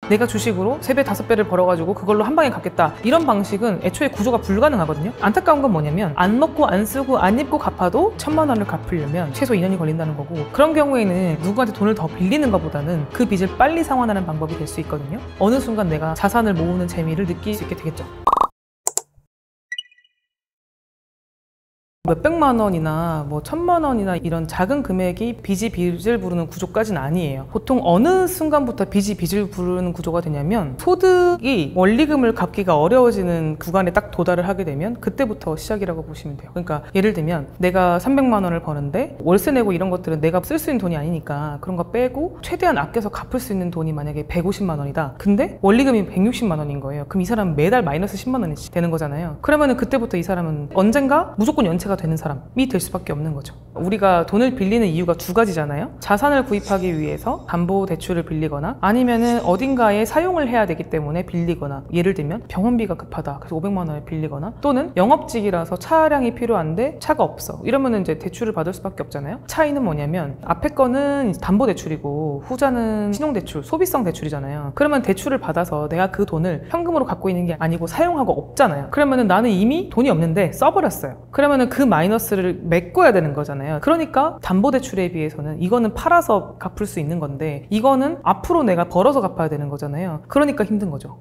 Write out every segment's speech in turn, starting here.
내가 주식으로 3배, 5배를 벌어가지고 그걸로 한 방에 갚겠다. 이런 방식은 애초에 구조가 불가능하거든요. 안타까운 건 뭐냐면 안 먹고 안 쓰고 안 입고 갚아도 1000만 원을 갚으려면 최소 2년이 걸린다는 거고, 그런 경우에는 누구한테 돈을 더 빌리는 것보다는 그 빚을 빨리 상환하는 방법이 될 수 있거든요. 어느 순간 내가 자산을 모으는 재미를 느낄 수 있게 되겠죠. 몇백만 원이나 뭐 1000만 원이나 이런 작은 금액이 빚이 빚을 부르는 구조까지는 아니에요. 보통 어느 순간부터 빚이 빚을 부르는 구조가 되냐면, 소득이 원리금을 갚기가 어려워지는 구간에 딱 도달을 하게 되면 그때부터 시작이라고 보시면 돼요. 그러니까 예를 들면 내가 300만 원을 버는데 월세 내고 이런 것들은 내가 쓸 수 있는 돈이 아니니까 그런 거 빼고 최대한 아껴서 갚을 수 있는 돈이 만약에 150만 원이다. 근데 원리금이 160만 원인 거예요. 그럼 이 사람은 매달 마이너스 10만 원씩 되는 거잖아요. 그러면은 그때부터 이 사람은 언젠가 무조건 연체가 되는 사람이 될 수밖에 없는 거죠. 우리가 돈을 빌리는 이유가 두 가지잖아요. 자산을 구입하기 위해서 담보대출을 빌리거나, 아니면은 어딘가에 사용을 해야 되기 때문에 빌리거나, 예를 들면 병원비가 급하다 그래서 500만 원을 빌리거나, 또는 영업직이라서 차량이 필요한데 차가 없어 이러면은 이제 대출을 받을 수밖에 없잖아요. 차이는 뭐냐면 앞에 거는 담보대출이고 후자는 신용대출, 소비성 대출이잖아요. 그러면 대출을 받아서 내가 그 돈을 현금으로 갖고 있는 게 아니고 사용하고 없잖아요. 그러면은 나는 이미 돈이 없는데 써버렸어요. 그러면은 그 마이너스를 메꿔야 되는 거잖아요. 그러니까 담보대출에 비해서는 이거는 팔아서 갚을 수 있는 건데, 이거는 앞으로 내가 벌어서 갚아야 되는 거잖아요. 그러니까 힘든 거죠.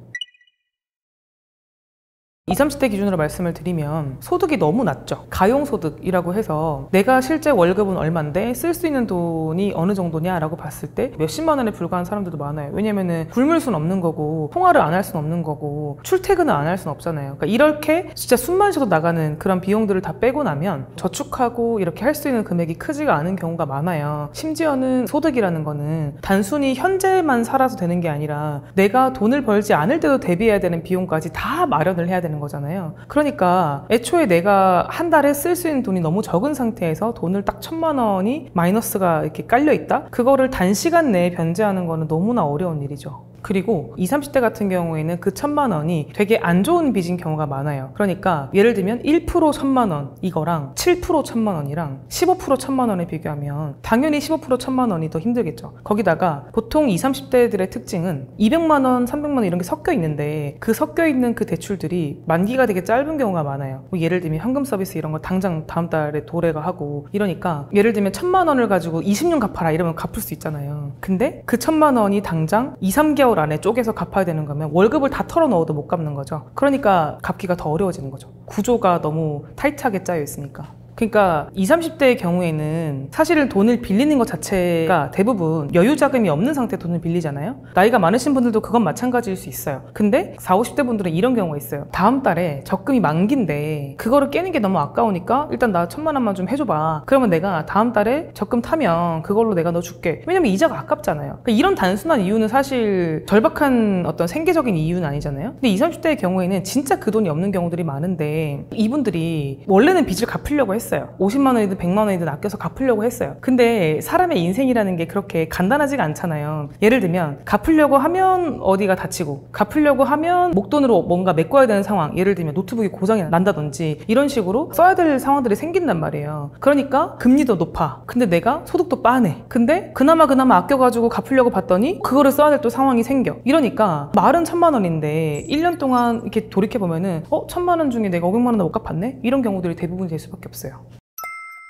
20, 30대 기준으로 말씀을 드리면 소득이 너무 낮죠. 가용소득이라고 해서 내가 실제 월급은 얼만데 쓸 수 있는 돈이 어느 정도냐라고 봤을 때 몇십만 원에 불과한 사람들도 많아요. 왜냐면은 굶을 순 없는 거고, 통화를 안 할 순 없는 거고, 출퇴근을 안 할 순 없잖아요. 그러니까 이렇게 진짜 숨만 쉬어도 나가는 그런 비용들을 다 빼고 나면 저축하고 이렇게 할 수 있는 금액이 크지가 않은 경우가 많아요. 심지어는 소득이라는 거는 단순히 현재만 살아서 되는 게 아니라 내가 돈을 벌지 않을 때도 대비해야 되는 비용까지 다 마련을 해야 되는 거잖아요. 그러니까 애초에 내가 한 달에 쓸 수 있는 돈이 너무 적은 상태에서 돈을 딱 1000만 원이 마이너스가 이렇게 깔려 있다? 그거를 단시간 내에 변제하는 거는 너무나 어려운 일이죠. 그리고 20, 30대 같은 경우에는 그 1000만 원이 되게 안 좋은 빚인 경우가 많아요. 그러니까 예를 들면 1% 1000만 원 이거랑 7% 1000만 원이랑 15% 1000만 원을 비교하면 당연히 15% 1000만 원이 더 힘들겠죠. 거기다가 보통 20, 30대들의 특징은 200만 원, 300만 원 이런 게 섞여 있는데, 그 섞여 있는 그 대출들이 만기가 되게 짧은 경우가 많아요. 뭐 예를 들면 현금 서비스 이런 거 당장 다음 달에 도래가 하고 이러니까, 예를 들면 1000만 원을 가지고 20년 갚아라 이러면 갚을 수 있잖아요. 근데 그 1000만 원이 당장 2, 3개월 안에 쪼개서 갚아야 되는 거면 월급을 다 털어 넣어도 못 갚는 거죠. 그러니까 갚기가 더 어려워지는 거죠. 구조가 너무 타이트하게 짜여 있으니까. 그러니까 20, 30대의 경우에는 사실은 돈을 빌리는 것 자체가 대부분 여유 자금이 없는 상태에 돈을 빌리잖아요. 나이가 많으신 분들도 그건 마찬가지일 수 있어요. 근데 40, 50대 분들은 이런 경우가 있어요. 다음 달에 적금이 만기인데 그거를 깨는 게 너무 아까우니까 일단 나 1000만 원만 좀 해줘봐. 그러면 내가 다음 달에 적금 타면 그걸로 내가 너 줄게. 왜냐면 이자가 아깝잖아요. 그러니까 이런 단순한 이유는 사실 절박한 어떤 생계적인 이유는 아니잖아요. 근데 20, 30대의 경우에는 진짜 그 돈이 없는 경우들이 많은데, 이분들이 원래는 빚을 갚으려고 했어요. 50만 원이든 100만 원이든 아껴서 갚으려고 했어요. 근데 사람의 인생이라는 게 그렇게 간단하지가 않잖아요. 예를 들면 갚으려고 하면 어디가 다치고, 갚으려고 하면 목돈으로 뭔가 메꿔야 되는 상황, 예를 들면 노트북이 고장이 난다든지 이런 식으로 써야 될 상황들이 생긴단 말이에요. 그러니까 금리도 높아. 근데 내가 소득도 빠네. 근데 그나마 아껴가지고 갚으려고 봤더니 그거를 써야 될 또 상황이 생겨. 이러니까 말은 1000만 원인데 1년 동안 이렇게 돌이켜보면은 1000만 원 중에 내가 500만 원 못 갚았네? 이런 경우들이 대부분 될 수밖에 없어요.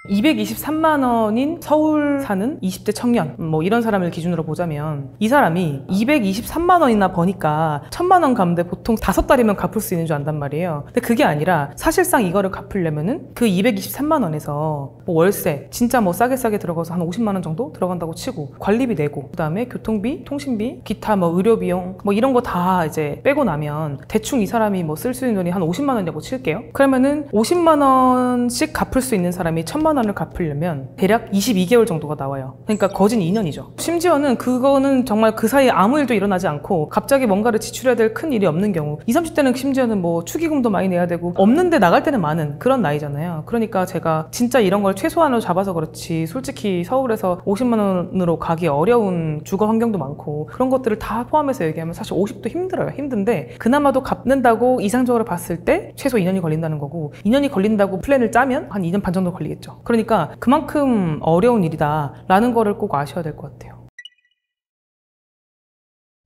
223만 원인 서울 사는 20대 청년, 뭐 이런 사람을 기준으로 보자면, 이 사람이 223만 원이나 버니까 1000만 원 갚는데 보통 5달이면 갚을 수 있는 줄 안단 말이에요. 근데 그게 아니라 사실상 이거를 갚으려면은 그 223만 원에서 뭐 월세 진짜 뭐 싸게 들어가서 한 50만 원 정도 들어간다고 치고, 관리비 내고, 그 다음에 교통비, 통신비, 기타 뭐 의료비용 뭐 이런 거 다 이제 빼고 나면 대충 이 사람이 뭐 쓸 수 있는 돈이 한 50만 원이라고 칠게요. 그러면은 50만 원씩 갚을 수 있는 사람이 1000만 원을 갚으려면 대략 22개월 정도가 나와요. 그러니까 거진 2년이죠. 심지어는 그거는 정말 그 사이에 아무 일도 일어나지 않고 갑자기 뭔가를 지출해야 될 큰 일이 없는 경우, 20, 30대는 심지어는 뭐 축의금도 많이 내야 되고 없는데 나갈 때는 많은 그런 나이잖아요. 그러니까 제가 진짜 이런 걸 최소한으로 잡아서 그렇지, 솔직히 서울에서 50만 원으로 가기 어려운 주거 환경도 많고 그런 것들을 다 포함해서 얘기하면 사실 50도 힘들어요. 힘든데 그나마도 갚는다고 이상적으로 봤을 때 최소 2년이 걸린다는 거고, 2년이 걸린다고 플랜을 짜면 한 2년 반 정도 걸리겠죠. 그러니까 그만큼 어려운 일이다 라는 거를 꼭 아셔야 될 것 같아요.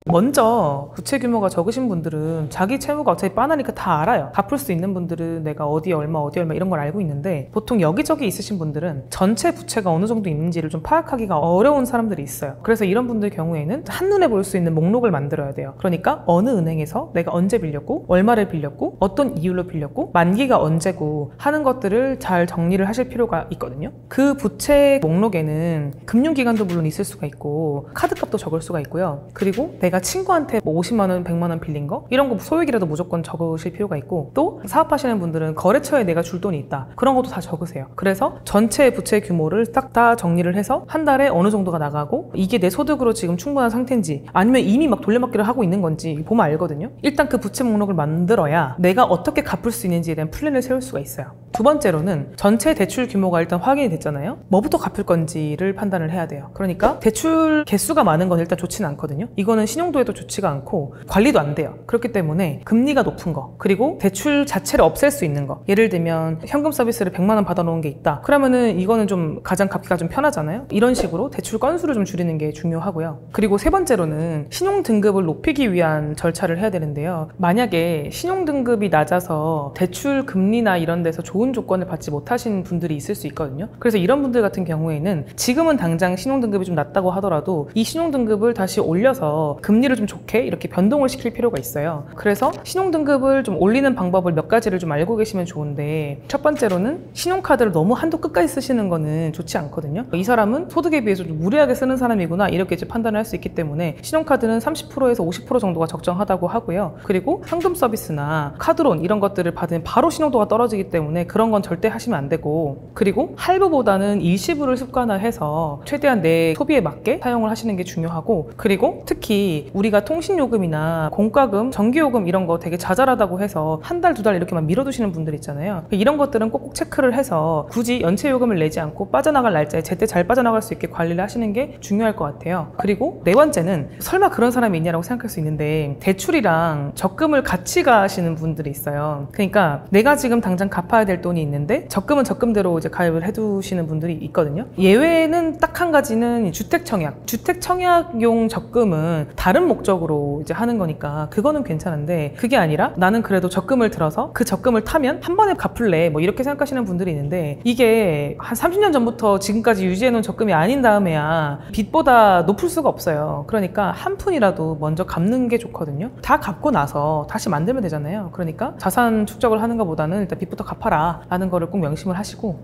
먼저 부채 규모가 적으신 분들은 자기 채무가 어차피 빤하니까 다 알아요. 갚을 수 있는 분들은 내가 어디에 얼마 이런 걸 알고 있는데, 보통 여기저기 있으신 분들은 전체 부채가 어느 정도 있는지를 좀 파악하기가 어려운 사람들이 있어요. 그래서 이런 분들 경우에는 한눈에 볼 수 있는 목록을 만들어야 돼요. 그러니까 어느 은행에서 내가 언제 빌렸고, 얼마를 빌렸고, 어떤 이율로 빌렸고, 만기가 언제고 하는 것들을 잘 정리를 하실 필요가 있거든요. 그 부채 목록에는 금융기관도 물론 있을 수가 있고 카드값도 적을 수가 있고요. 그리고 내가 친구한테 뭐 50만 원, 100만 원 빌린 거 이런 거 소액이라도 무조건 적으실 필요가 있고, 또 사업하시는 분들은 거래처에 내가 줄 돈이 있다 그런 것도 다 적으세요. 그래서 전체 부채 규모를 딱 다 정리를 해서 한 달에 어느 정도가 나가고 이게 내 소득으로 지금 충분한 상태인지 아니면 이미 막 돌려막기를 하고 있는 건지 보면 알거든요. 일단 그 부채 목록을 만들어야 내가 어떻게 갚을 수 있는지에 대한 플랜을 세울 수가 있어요. 두 번째로는 전체 대출 규모가 일단 확인이 됐잖아요. 뭐부터 갚을 건지를 판단을 해야 돼요. 그러니까 대출 개수가 많은 건 일단 좋지는 않거든요. 이거는 신용도에도 좋지가 않고 관리도 안 돼요. 그렇기 때문에 금리가 높은 거, 그리고 대출 자체를 없앨 수 있는 거, 예를 들면 현금 서비스를 100만 원 받아놓은 게 있다 그러면은 이거는 좀 가장 갚기가 좀 편하잖아요. 이런 식으로 대출 건수를 좀 줄이는 게 중요하고요. 그리고 세 번째로는 신용 등급을 높이기 위한 절차를 해야 되는데요. 만약에 신용 등급이 낮아서 대출 금리나 이런 데서 좋은 조건을 받지 못하신 분들이 있을 수 있거든요. 그래서 이런 분들 같은 경우에는 지금은 당장 신용 등급이 좀 낮다고 하더라도 이 신용 등급을 다시 올려서 금리를 좀 좋게 이렇게 변동을 시킬 필요가 있어요. 그래서 신용 등급을 좀 올리는 방법을 몇 가지를 좀 알고 계시면 좋은데, 첫 번째로는 신용카드를 너무 한도 끝까지 쓰시는 거는 좋지 않거든요. 이 사람은 소득에 비해서 좀 무리하게 쓰는 사람이구나 이렇게 이제 판단을 할 수 있기 때문에 신용카드는 30%에서 50% 정도가 적정하다고 하고요. 그리고 현금 서비스나 카드론 이런 것들을 받으면 바로 신용도가 떨어지기 때문에 그런 건 절대 하시면 안 되고, 그리고 할부보다는 일시불을 습관화해서 최대한 내 소비에 맞게 사용을 하시는 게 중요하고, 그리고 특히 우리가 통신요금이나 공과금, 전기요금 이런 거 되게 자잘하다고 해서 한 달, 두 달 이렇게만 밀어두시는 분들 있잖아요. 이런 것들은 꼭꼭 체크를 해서 굳이 연체요금을 내지 않고 빠져나갈 날짜에 제때 잘 빠져나갈 수 있게 관리를 하시는 게 중요할 것 같아요. 그리고 네 번째는 설마 그런 사람이 있냐라고 생각할 수 있는데, 대출이랑 적금을 같이 가시는 분들이 있어요. 그러니까 내가 지금 당장 갚아야 될 돈이 있는데 적금은 적금대로 이제 가입을 해두시는 분들이 있거든요. 예외는 딱 한 가지는 주택청약용 적금은 다른 목적으로 이제 하는 거니까 그거는 괜찮은데, 그게 아니라 나는 그래도 적금을 들어서 그 적금을 타면 한 번에 갚을래 뭐 이렇게 생각하시는 분들이 있는데, 이게 한 30년 전부터 지금까지 유지해놓은 적금이 아닌 다음에야 빚보다 높을 수가 없어요. 그러니까 한 푼이라도 먼저 갚는 게 좋거든요. 다 갚고 나서 다시 만들면 되잖아요. 그러니까 자산 축적을 하는 것보다는 일단 빚부터 갚아라 라는 거를 꼭 명심을 하시고,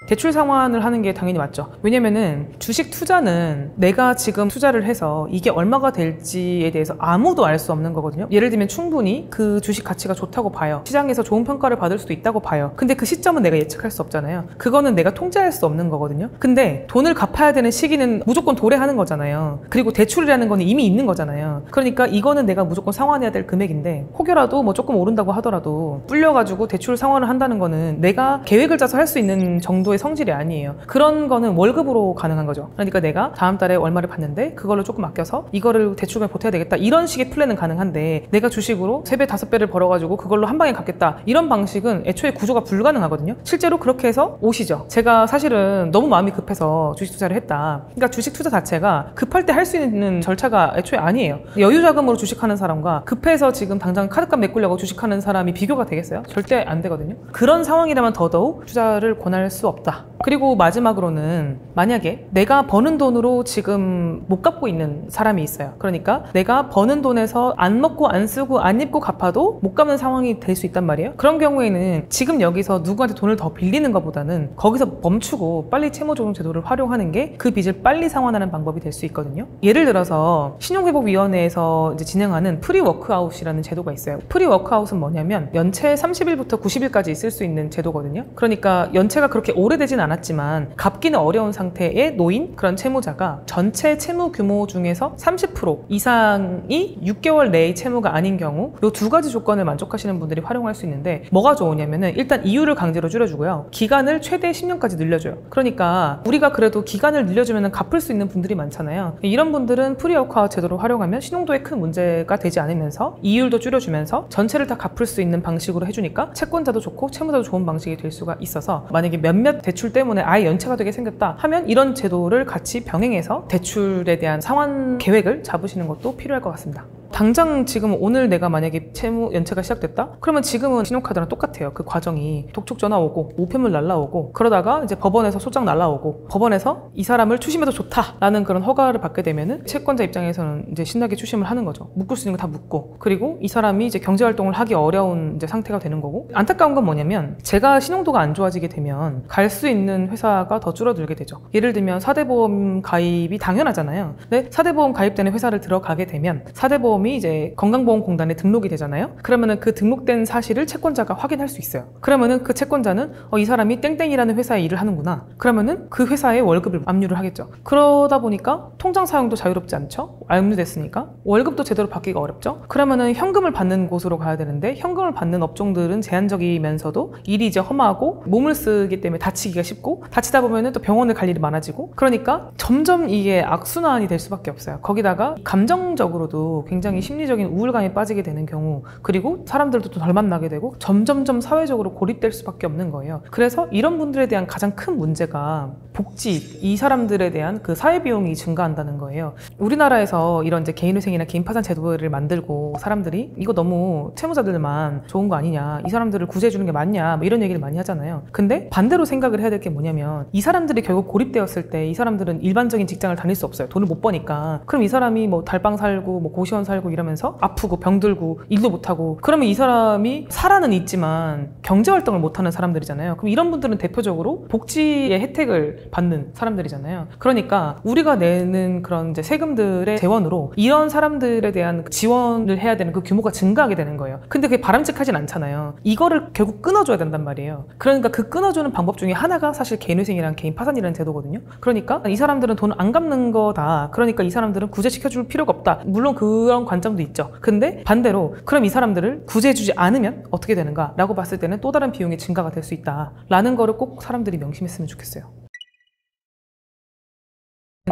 대출 상환을 하는 게 당연히 맞죠. 왜냐면은 주식 투자는 내가 지금 투자를 해서 이게 얼마가 될지에 대해서 아무도 알 수 없는 거거든요. 예를 들면 충분히 그 주식 가치가 좋다고 봐요. 시장에서 좋은 평가를 받을 수도 있다고 봐요. 근데 그 시점은 내가 예측할 수 없잖아요. 그거는 내가 통제할 수 없는 거거든요. 근데 돈을 갚아야 되는 시기는 무조건 도래하는 거잖아요. 그리고 대출이라는 거는 이미 있는 거잖아요. 그러니까 이거는 내가 무조건 상환해야 될 금액인데, 혹여라도 뭐 조금 오른다고 하더라도 불려가지고 대출 상환을 한다는 거는 내가 계획을 짜서 할 수 있는 정도의 성질이 아니에요. 그런 거는 월급으로 가능한 거죠. 그러니까 내가 다음 달에 얼마를 받는데 그걸로 조금 아껴서 이거를 대출금에 보태야 되겠다 이런 식의 플랜은 가능한데, 내가 주식으로 3배, 5배를 벌어가지고 그걸로 한 방에 갚겠다 이런 방식은 애초에 구조가 불가능하거든요. 실제로 그렇게 해서 오시죠. 제가 사실은 너무 마음이 급해서 주식 투자를 했다. 그러니까 주식 투자 자체가 급할 때 할 수 있는 절차가 애초에 아니에요. 여유 자금으로 주식하는 사람과 급해서 지금 당장 카드값 메꾸려고 주식하는 사람이 비교가 되겠어요? 절대 안 되거든요. 그런 상황이라면 더더욱 투자를 권할 수 없다. 그리고 마지막으로는 만약에 내가 버는 돈으로 지금 못 갚고 있는 사람이 있어요. 그러니까 내가 버는 돈에서 안 먹고 안 쓰고 안 입고 갚아도 못 갚는 상황이 될 수 있단 말이에요. 그런 경우에는 지금 여기서 누구한테 돈을 더 빌리는 것보다는 거기서 멈추고 빨리 채무조정 제도를 활용하는 게 그 빚을 빨리 상환하는 방법이 될 수 있거든요. 예를 들어서 신용회복위원회에서 이제 진행하는 프리워크아웃이라는 제도가 있어요. 프리워크아웃은 뭐냐면 연체 30일부터 90일까지 있을 수 있는 제도거든요. 그러니까 연체가 그렇게 오래되진 않았지만 갚기는 어려운 상태에 놓인 그런 채무자가 전체 채무 규모 중에서 30% 이상이 6개월 내의 채무가 아닌 경우 이 두 가지 조건을 만족하시는 분들이 활용할 수 있는데, 뭐가 좋으냐면은 일단 이율을 강제로 줄여주고요. 기간을 최대 10년까지 늘려줘요. 그러니까 우리가 그래도 기간을 늘려주면 갚을 수 있는 분들이 많잖아요. 이런 분들은 프리워크아웃 제도를 활용하면 신용도에 큰 문제가 되지 않으면서 이율도 줄여주면서 전체를 다 갚을 수 있는 방식으로 해주니까 채권자도 좋고 채무자도 좋은 방식이 될 수가 있어서, 만약에 몇몇 대출 때문에 때문에 아예 연체가 되게 생겼다 하면 이런 제도를 같이 병행해서 대출에 대한 상환 계획을 잡으시는 것도 필요할 것 같습니다. 당장 지금 오늘 내가 만약에 채무 연체가 시작됐다? 그러면 지금은 신용카드랑 똑같아요. 그 과정이 독촉 전화 오고 우편물 날라오고 그러다가 이제 법원에서 소장 날라오고 법원에서 이 사람을 추심해도 좋다라는 그런 허가를 받게 되면은 채권자 입장에서는 이제 신나게 추심을 하는 거죠. 묶을 수 있는 거 다 묶고 그리고 이 사람이 이제 경제활동을 하기 어려운 이제 상태가 되는 거고 안타까운 건 뭐냐면 제가 신용도가 안 좋아지게 되면 갈 수 있는 회사가 더 줄어들게 되죠. 예를 들면 4대 보험 가입이 당연하잖아요. 근데 4대 보험 가입되는 회사를 들어가게 되면 4대 보험 이 이제 건강보험공단에 등록이 되잖아요. 그러면은 그 등록된 사실을 채권자가 확인할 수 있어요. 그러면은 그 채권자는 이 사람이 땡땡이라는 회사에 일을 하는구나. 그러면은 그 회사에 월급을 압류를 하겠죠. 그러다 보니까 통장 사용도 자유롭지 않죠. 압류됐으니까 월급도 제대로 받기가 어렵죠. 그러면은 현금을 받는 곳으로 가야 되는데 현금을 받는 업종들은 제한적이면서도 일이 이제 험하고 몸을 쓰기 때문에 다치기가 쉽고 다치다 보면은 또 병원을 갈 일이 많아지고 그러니까 점점 이게 악순환이 될 수밖에 없어요. 거기다가 감정적으로도 굉장히 심리적인 우울감에 빠지게 되는 경우 그리고 사람들도 또 덜 만나게 되고 점점점 사회적으로 고립될 수밖에 없는 거예요. 그래서 이런 분들에 대한 가장 큰 문제가 복지, 이 사람들에 대한 그 사회비용이 증가한다는 거예요. 우리나라에서 이런 이제 개인회생이나 개인파산 제도를 만들고 사람들이 이거 너무 채무자들만 좋은 거 아니냐, 이 사람들을 구제해주는 게 맞냐 뭐 이런 얘기를 많이 하잖아요. 근데 반대로 생각을 해야 될 게 뭐냐면 이 사람들이 결국 고립되었을 때 이 사람들은 일반적인 직장을 다닐 수 없어요. 돈을 못 버니까. 그럼 이 사람이 뭐 달방 살고 뭐 고시원 살고 이러면서 아프고 병들고 일도 못하고 그러면 이 사람이 살아는 있지만 경제활동을 못하는 사람들이잖아요. 그럼 이런 분들은 대표적으로 복지의 혜택을 받는 사람들이잖아요. 그러니까 우리가 내는 그런 이제 세금들의 재원으로 이런 사람들에 대한 지원을 해야 되는 그 규모가 증가하게 되는 거예요. 근데 그게 바람직하진 않잖아요. 이거를 결국 끊어줘야 된단 말이에요. 그러니까 그 끊어주는 방법 중에 하나가 사실 개인회생이랑 개인파산이라는 제도거든요. 그러니까 이 사람들은 돈을 안 갚는 거다. 그러니까 이 사람들은 구제시켜줄 필요가 없다. 물론 그런 관점도 있죠. 근데 반대로 그럼 이 사람들을 구제해주지 않으면 어떻게 되는가 라고 봤을 때는 또 다른 비용이 증가가 될 수 있다 라는 거를 꼭 사람들이 명심했으면 좋겠어요.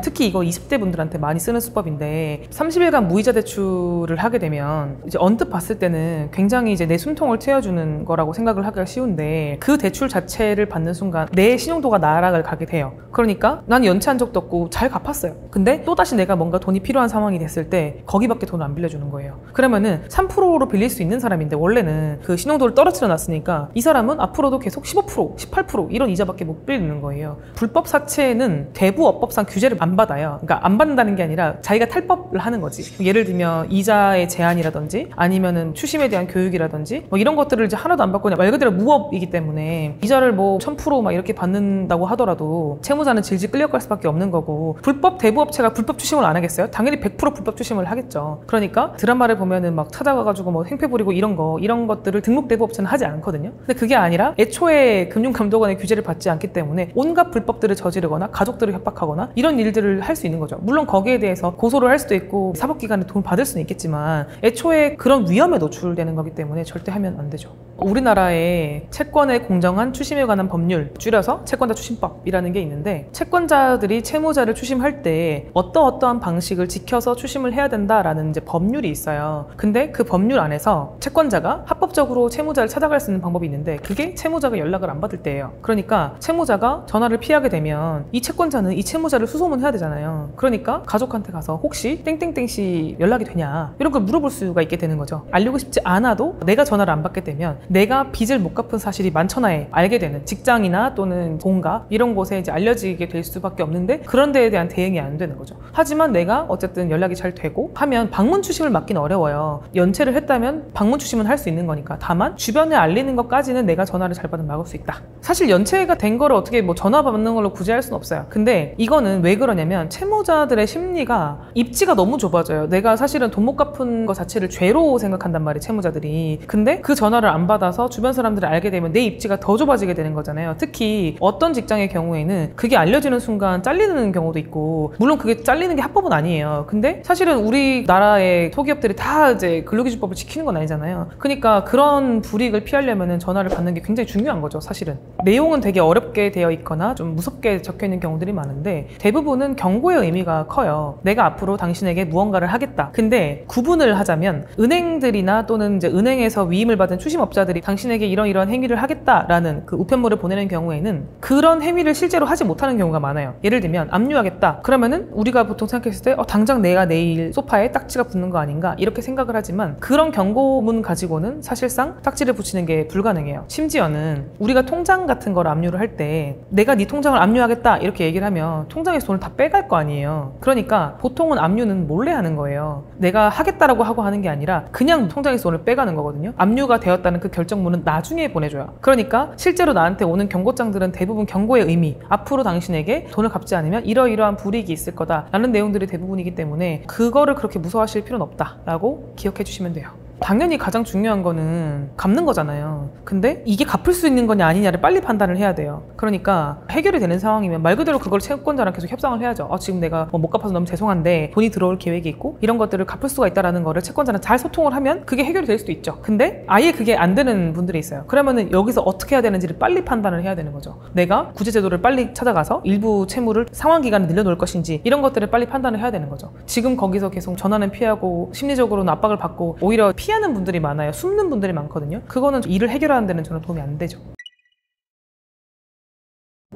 특히 이거 20대 분들한테 많이 쓰는 수법인데 30일간 무이자 대출을 하게 되면 이제 언뜻 봤을 때는 굉장히 이제 내 숨통을 트여주는 거라고 생각을 하기가 쉬운데 그 대출 자체를 받는 순간 내 신용도가 나락을 가게 돼요. 그러니까 난 연체한 적도 없고 잘 갚았어요. 근데 또다시 내가 뭔가 돈이 필요한 상황이 됐을 때 거기밖에 돈을 안 빌려주는 거예요. 그러면은 3%로 빌릴 수 있는 사람인데 원래는 그 신용도를 떨어뜨려 놨으니까 이 사람은 앞으로도 계속 15%, 18% 이런 이자밖에 못 빌리는 거예요. 불법 사채는 대부업법상 규제를 안 받아요. 그러니까 안 받는다는 게 아니라 자기가 탈법을 하는 거지. 예를 들면 이자의 제한이라든지 아니면은 추심에 대한 교육이라든지 뭐 이런 것들을 이제 하나도 안 받고 그냥 말 그대로 무업이기 때문에 이자를 뭐 1000% 막 이렇게 받는다고 하더라도 채무자는 질질 끌려갈 수밖에 없는 거고 불법 대부업체가 불법 추심을 안 하겠어요? 당연히 100% 불법 추심을 하겠죠. 그러니까 드라마를 보면은 막 찾아가가지고 뭐 행패 부리고 이런 것들을 등록 대부업체는 하지 않거든요. 근데 그게 아니라 애초에 금융감독원의 규제를 받지 않기 때문에 온갖 불법들을 저지르거나 가족들을 협박하거나 이런 일들을 할 수 있는 거죠. 물론 거기에 대해서 고소를 할 수도 있고 사법기관에 돈을 받을 수는 있겠지만 애초에 그런 위험에 노출되는 거기 때문에 절대 하면 안 되죠. 우리나라에 채권의 공정한 추심에 관한 법률, 줄여서 채권자 추심법이라는 게 있는데 채권자들이 채무자를 추심할 때 어떠한 방식을 지켜서 추심을 해야 된다라는 이제 법률이 있어요. 근데 그 법률 안에서 채권자가 합법적으로 채무자를 찾아갈 수 있는 방법이 있는데 그게 채무자가 연락을 안 받을 때예요. 그러니까 채무자가 전화를 피하게 되면 이 채권자는 이 채무자를 수소문해야 되잖아요. 그러니까 가족한테 가서 혹시 땡땡땡씨 연락이 되냐 이런 걸 물어볼 수가 있게 되는 거죠. 알리고 싶지 않아도 내가 전화를 안 받게 되면 내가 빚을 못 갚은 사실이 만천하에 알게 되는 직장이나 또는 본가 이런 곳에 이제 알려지게 될 수밖에 없는데 그런 데에 대한 대응이 안 되는 거죠. 하지만 내가 어쨌든 연락이 잘 되고 하면 방문 추심을 막긴 어려워요. 연체를 했다면 방문 추심은 할 수 있는 거니까. 다만 주변에 알리는 것까지는 내가 전화를 잘 받으면 막을 수 있다. 사실 연체가 된 거를 어떻게 뭐 전화 받는 걸로 구제할 수는 없어요. 근데 이거는 왜 그러냐면 채무자들의 심리가 입지가 너무 좁아져요. 내가 사실은 돈 못 갚은 것 자체를 죄로 생각한단 말이에요, 채무자들이. 근데 그 전화를 안 받아서 주변 사람들이 알게 되면 내 입지가 더 좁아지게 되는 거잖아요. 특히 어떤 직장의 경우에는 그게 알려지는 순간 잘리는 경우도 있고, 물론 그게 잘리는 게 합법은 아니에요. 근데 사실은 우리나라의 소기업들이 다 이제 근로기준법을 지키는 건 아니잖아요. 그러니까 그런 불이익을 피하려면 전화를 받는 게 굉장히 중요한 거죠, 사실은. 내용은 되게 어렵게 되어 있거나 좀 무섭게 적혀 있는 경우들이 많은데 대부분은 압류는 경고의 의미가 커요. 내가 앞으로 당신에게 무언가를 하겠다. 근데 구분을 하자면 은행들이나 또는 이제 은행에서 위임을 받은 추심업자들이 당신에게 이런 행위를 하겠다라는 그 우편물을 보내는 경우에는 그런 행위를 실제로 하지 못하는 경우가 많아요. 예를 들면 압류하겠다. 그러면은 우리가 보통 생각했을 때 당장 내가 내일 소파에 딱지가 붙는 거 아닌가 이렇게 생각을 하지만 그런 경고문 가지고는 사실상 딱지를 붙이는 게 불가능해요. 심지어는 우리가 통장 같은 걸 압류를 할 때 내가 네 통장을 압류하겠다 이렇게 얘기를 하면 통장에서 돈을 다 빼갈 거 아니에요. 그러니까 보통은 압류는 몰래 하는 거예요. 내가 하겠다라고 하고 하는 게 아니라 그냥 통장에서 돈을 빼가는 거거든요. 압류가 되었다는 그 결정문은 나중에 보내줘요. 그러니까 실제로 나한테 오는 경고장들은 대부분 경고의 의미, 앞으로 당신에게 돈을 갚지 않으면 이러이러한 불이익이 있을 거다라는 내용들이 대부분이기 때문에 그거를 그렇게 무서워하실 필요는 없다라고 기억해 주시면 돼요. 당연히 가장 중요한 거는 갚는 거잖아요. 근데 이게 갚을 수 있는 거냐 아니냐를 빨리 판단을 해야 돼요. 그러니까 해결이 되는 상황이면 말 그대로 그걸 채권자랑 계속 협상을 해야죠. 지금 내가 못 갚아서 너무 죄송한데 돈이 들어올 계획이 있고 이런 것들을 갚을 수가 있다는 거를 채권자랑 잘 소통을 하면 그게 해결이 될 수도 있죠. 근데 아예 그게 안 되는 분들이 있어요. 그러면은 여기서 어떻게 해야 되는지를 빨리 판단을 해야 되는 거죠. 내가 구제제도를 빨리 찾아가서 일부 채무를 상환기간을 늘려놓을 것인지 이런 것들을 빨리 판단을 해야 되는 거죠. 지금 거기서 계속 전화는 피하고 심리적으로는 압박을 받고 오히려 피하는 분들이 많아요. 숨는 분들이 많거든요. 그거는 일을 해결하는 데는 저는 도움이 안 되죠.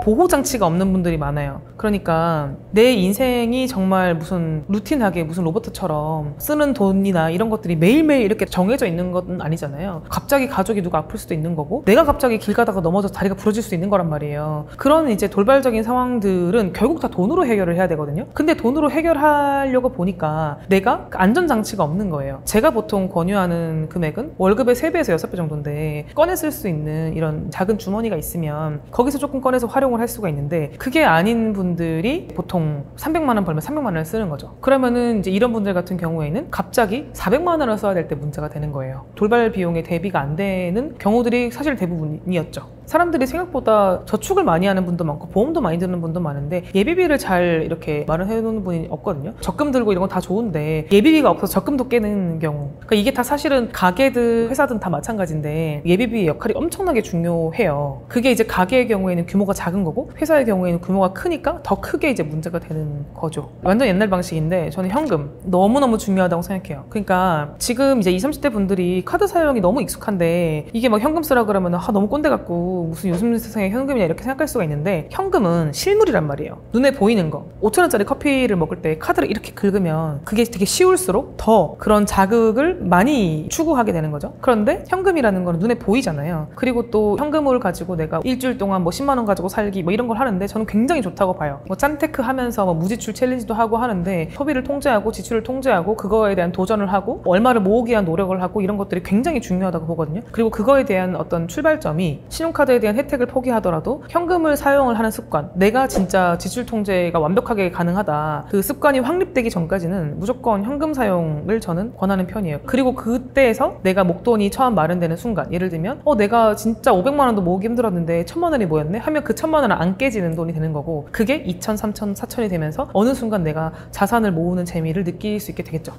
보호장치가 없는 분들이 많아요. 그러니까 내 인생이 정말 무슨 루틴하게 무슨 로봇처럼 쓰는 돈이나 이런 것들이 매일매일 이렇게 정해져 있는 건 아니잖아요. 갑자기 가족이 누가 아플 수도 있는 거고 내가 갑자기 길 가다가 넘어져서 다리가 부러질 수 있는 거란 말이에요. 그런 이제 돌발적인 상황들은 결국 다 돈으로 해결을 해야 되거든요. 근데 돈으로 해결하려고 보니까 내가 안전장치가 없는 거예요. 제가 보통 권유하는 금액은 월급의 3배에서 6배 정도인데 꺼내 쓸 수 있는 이런 작은 주머니가 있으면 거기서 조금 꺼내서 활용을 할 수가 있는데 그게 아닌 분들이 보통 300만 원 벌면 300만 원을 쓰는 거죠. 그러면은 이제 이런 분들 같은 경우에는 갑자기 400만 원을 써야 될 때 문제가 되는 거예요. 돌발 비용에 대비가 안 되는 경우들이 사실 대부분이었죠. 사람들이 생각보다 저축을 많이 하는 분도 많고 보험도 많이 드는 분도 많은데 예비비를 잘 이렇게 마련해 놓는 분이 없거든요. 적금 들고 이런 건 다 좋은데 예비비가 없어서 적금도 깨는 경우, 그러니까 이게 다 사실은 가게든 회사든 다 마찬가지인데 예비비의 역할이 엄청나게 중요해요. 그게 이제 가게의 경우에는 규모가 작은 거고 회사의 경우에는 규모가 크니까 더 크게 이제 문제가 되는 거죠. 완전 옛날 방식인데 저는 현금 너무너무 중요하다고 생각해요. 그러니까 지금 이제 20, 30대 분들이 카드 사용이 너무 익숙한데 이게 막 현금 쓰라 그러면 너무 꼰대 같고 무슨 요즘 세상에 현금이냐 이렇게 생각할 수가 있는데 현금은 실물이란 말이에요. 눈에 보이는 거. 5,000원짜리 커피를 먹을 때 카드를 이렇게 긁으면 그게 되게 쉬울수록 더 그런 자극을 많이 추구하게 되는 거죠. 그런데 현금이라는 거는 눈에 보이잖아요. 그리고 또 현금을 가지고 내가 일주일 동안 10만 원 가지고 살기 이런 걸 하는데 저는 굉장히 좋다고 봐요. 짠테크 하면서 무지출 챌린지도 하고 하는데 소비를 통제하고 지출을 통제하고 그거에 대한 도전을 하고 얼마를 모으기 위한 노력을 하고 이런 것들이 굉장히 중요하다고 보거든요. 그리고 그거에 대한 어떤 출발점이 신용카드에 대한 혜택을 포기하더라도 현금을 사용을 하는 습관, 내가 진짜 지출 통제가 완벽하게 가능하다, 그 습관이 확립되기 전까지는 무조건 현금 사용을 저는 권하는 편이에요. 그리고 그때에서 내가 목돈이 처음 마련되는 순간, 예를 들면 내가 진짜 500만 원도 모으기 힘들었는데 1000만 원이 모였네 하면 그 1000만 원은 안 깨지는 돈이 되는 거고 그게 2000, 3000, 4000이 되면서 어느 순간 내가 자산을 모으는 재미를 느낄 수 있게 되겠죠.